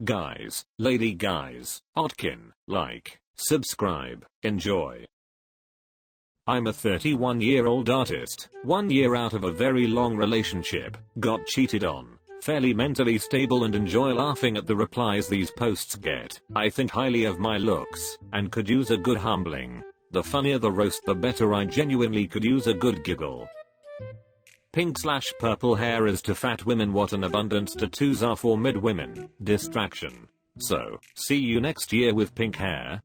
Guys, lady guys, Otkin, like, subscribe, enjoy. I'm a 31-year-old artist, 1 year out of a very long relationship, got cheated on, fairly mentally stable and enjoy laughing at the replies these posts get. I think highly of my looks, and could use a good humbling. The funnier the roast the better, I genuinely could use a good giggle. Pink/purple hair is to fat women what an abundance tattoos are for mid women, distraction. So, see you next year with pink hair.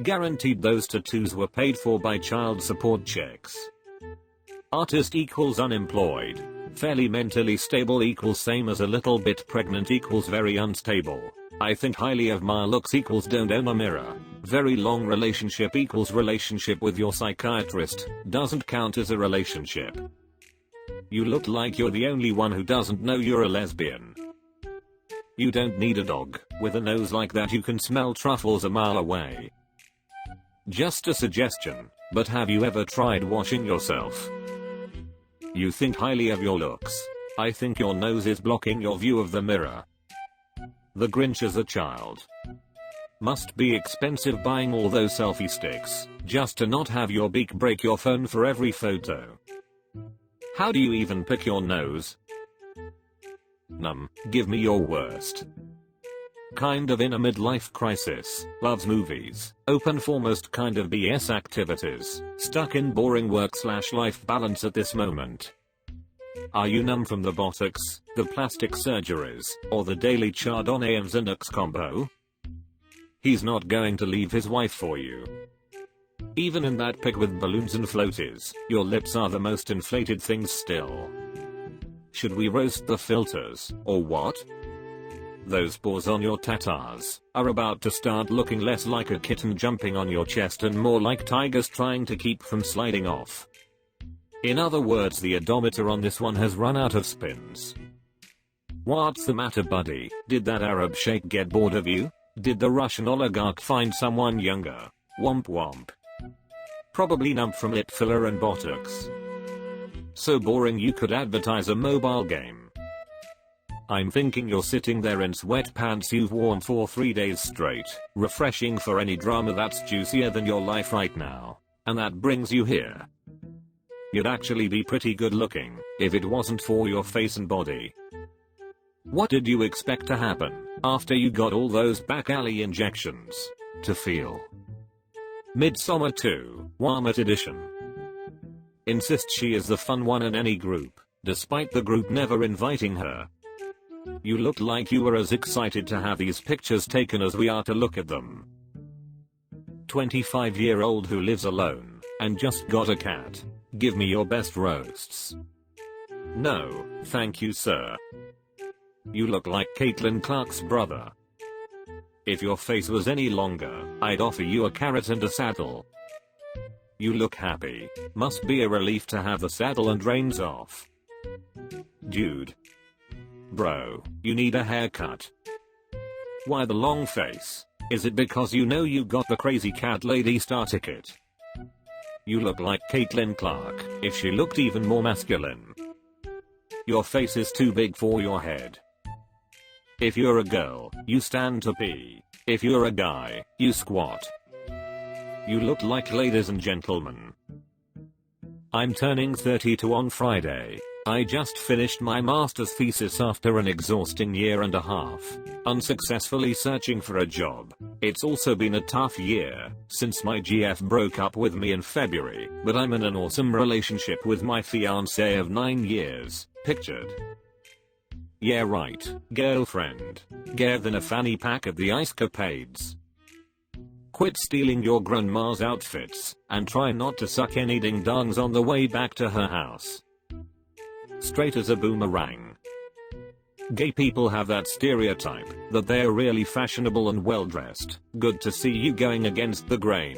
Guaranteed those tattoos were paid for by child support checks. Artist equals unemployed. Fairly mentally stable equals same as a little bit pregnant equals very unstable. I think highly of my looks equals don't own a mirror. Very long relationship equals relationship with your psychiatrist, doesn't count as a relationship. You look like you're the only one who doesn't know you're a lesbian. You don't need a dog. With a nose like that you can smell truffles a mile away. Just a suggestion, but have you ever tried washing yourself? You think highly of your looks. I think your nose is blocking your view of the mirror. The Grinch as a child. Must be expensive buying all those selfie sticks, just to not have your beak break your phone for every photo. How do you even pick your nose? Give me your worst. Kind of in a midlife crisis, loves movies, open for most kind of BS activities, stuck in boring work/life balance at this moment. Are you numb from the botox, the plastic surgeries, or the daily Chardonnay and Xanax combo? He's not going to leave his wife for you. Even in that pic with balloons and floaties, your lips are the most inflated things still. Should we roast the filters, or what? Those pores on your tatars are about to start looking less like a kitten jumping on your chest and more like tigers trying to keep from sliding off. In other words, the odometer on this one has run out of spins. What's the matter, buddy? Did that Arab sheikh get bored of you? Did the Russian oligarch find someone younger? Womp womp. Probably numb from lip filler and botox. So boring you could advertise a mobile game. I'm thinking you're sitting there in sweatpants you've worn for 3 days straight, refreshing for any drama that's juicier than your life right now, and that brings you here. You'd actually be pretty good looking, if it wasn't for your face and body. What did you expect to happen, after you got all those back alley injections, to feel? Midsummer 2, Walmart edition. Insists she is the fun one in any group, despite the group never inviting her. You look like you were as excited to have these pictures taken as we are to look at them. 25-year-old who lives alone, and just got a cat. Give me your best roasts. No, thank you sir. You look like Caitlin Clark's brother. If your face was any longer, I'd offer you a carrot and a saddle. You look happy. Must be a relief to have the saddle and reins off. Dude. Bro, you need a haircut. Why the long face? Is it because you know you got the crazy cat lady star ticket? You look like Caitlin Clark, if she looked even more masculine. Your face is too big for your head. If you're a girl, you stand to pee. If you're a guy, you squat. You look like ladies and gentlemen. I'm turning 32 on Friday. I just finished my master's thesis after an exhausting year and a half, unsuccessfully searching for a job. It's also been a tough year, since my GF broke up with me in February, but I'm in an awesome relationship with my fiancé of 9 years, pictured. Yeah right, girlfriend. Gayer than a fanny pack at the ice capades. Quit stealing your grandma's outfits, and try not to suck any ding-dongs on the way back to her house. Straight as a boomerang. Gay people have that stereotype, that they're really fashionable and well-dressed. Good to see you going against the grain.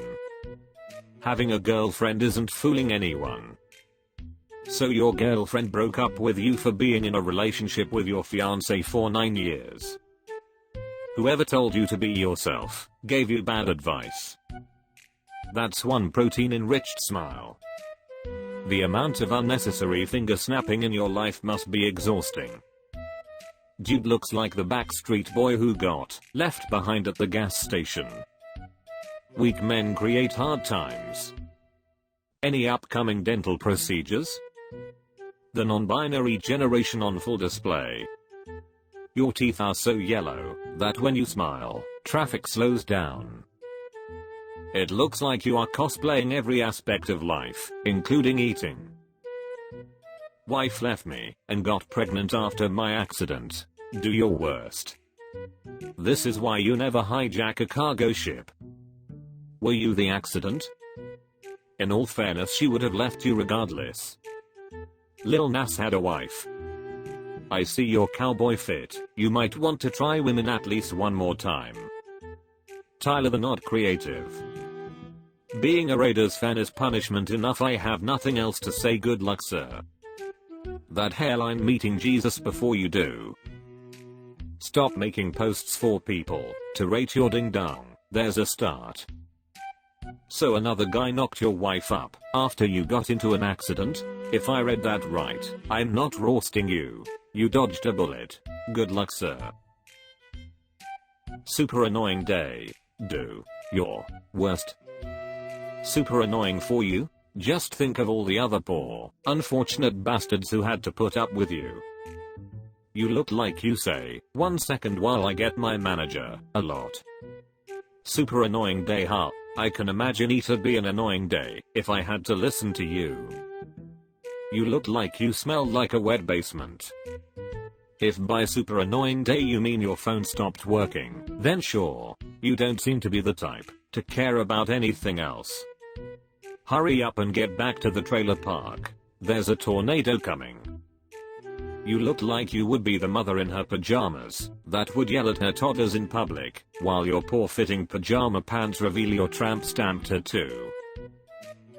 Having a girlfriend isn't fooling anyone. So your girlfriend broke up with you for being in a relationship with your fiancé for 9 years. Whoever told you to be yourself, gave you bad advice. That's one protein-enriched smile. The amount of unnecessary finger snapping in your life must be exhausting. Dude looks like the Backstreet Boy who got left behind at the gas station. Weak men create hard times. Any upcoming dental procedures? The non-binary generation on full display. Your teeth are so yellow that when you smile, traffic slows down. It looks like you are cosplaying every aspect of life, including eating. Wife left me and got pregnant after my accident. Do your worst. This is why you never hijack a cargo ship. Were you the accident? In all fairness, she would have left you regardless. Lil Nas had a wife. I see your cowboy fit. You might want to try women at least one more time. Tyler the Not Creative. Being a Raiders fan is punishment enough. I have nothing else to say. Good luck, sir. That hairline, meeting Jesus before you do. Stop making posts for people to rate your ding dong. There's a start. So another guy knocked your wife up after you got into an accident? If I read that right, I'm not roasting you. You dodged a bullet. Good luck, sir. Super annoying day. Do your worst. Super annoying for you? Just think of all the other poor, unfortunate bastards who had to put up with you. You look like you say, 1 second while I get my manager, a lot. Super annoying day, huh? I can imagine it'd be an annoying day if I had to listen to you. You look like you smell like a wet basement. If by super annoying day you mean your phone stopped working, then sure, you don't seem to be the type to care about anything else. Hurry up and get back to the trailer park. There's a tornado coming. You look like you would be the mother in her pajamas that would yell at her toddlers in public while your poor fitting pajama pants reveal your tramp stamp tattoo.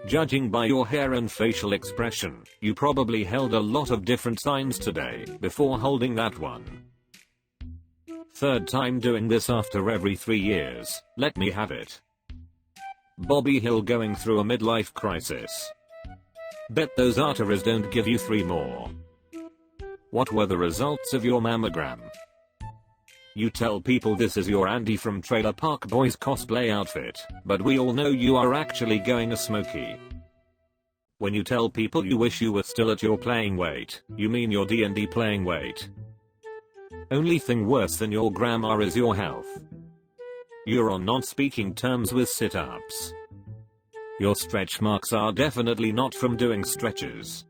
Judging by your hair and facial expression, you probably held a lot of different signs today before holding that one. Third time doing this after every 3 years. Let me have it. Bobby Hill going through a midlife crisis. Bet those arteries don't give you 3 more. What were the results of your mammogram? You tell people this is your Andy from Trailer Park Boys cosplay outfit, but we all know you are actually going a smoky. When you tell people you wish you were still at your playing weight, you mean your D&D playing weight. Only thing worse than your grandma is your health. You're on non-speaking terms with sit-ups. Your stretch marks are definitely not from doing stretches.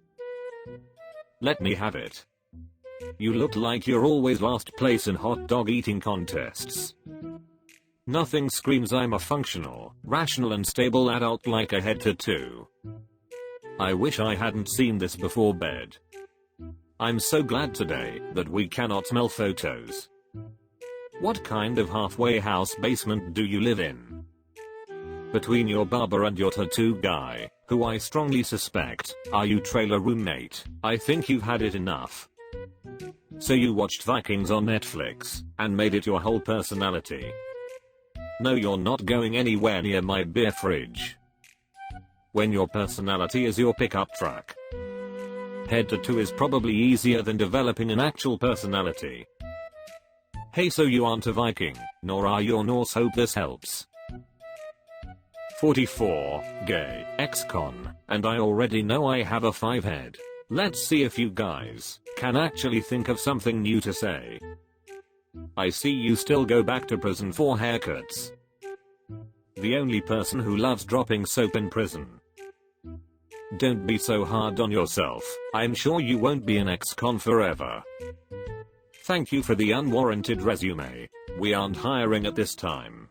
Let me have it. You look like you're always last place in hot dog eating contests. Nothing screams I'm a functional, rational and stable adult like a head tattoo. I wish I hadn't seen this before bed. I'm so glad today that we cannot smell photos. What kind of halfway house basement do you live in? Between your barber and your tattoo guy, who I strongly suspect are you trailer roommate, I think you've had it enough. So you watched Vikings on Netflix and made it your whole personality. No, you're not going anywhere near my beer fridge. When your personality is your pickup truck. Head tattoo is probably easier than developing an actual personality. Hey, so you aren't a Viking, nor are you a Norse. Hope this helps. 44, gay, ex-con, and I already know I have a 5 head. Let's see if you guys can actually think of something new to say. I see you still go back to prison for haircuts. The only person who loves dropping soap in prison. Don't be so hard on yourself. I'm sure you won't be an ex-con forever. Thank you for the unwarranted resume. We aren't hiring at this time.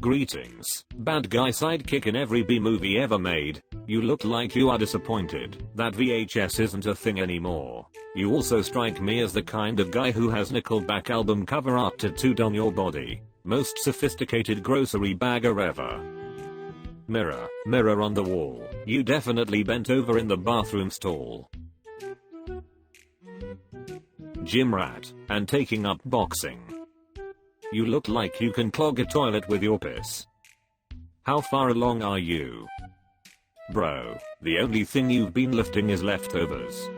Greetings, bad guy sidekick in every B movie ever made. You look like you are disappointed that VHS isn't a thing anymore. You also strike me as the kind of guy who has Nickelback album cover art tattooed on your body. Most sophisticated grocery bagger ever. Mirror, mirror on the wall, you definitely bent over in the bathroom stall. Gym rat, and taking up boxing. You look like you can clog a toilet with your piss. How far along are you? Bro, the only thing you've been lifting is leftovers.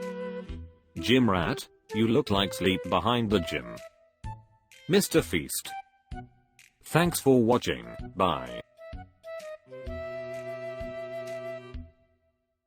Gym rat, You look like sleep behind the gym. Mr. Feast. Thanks for watching, bye.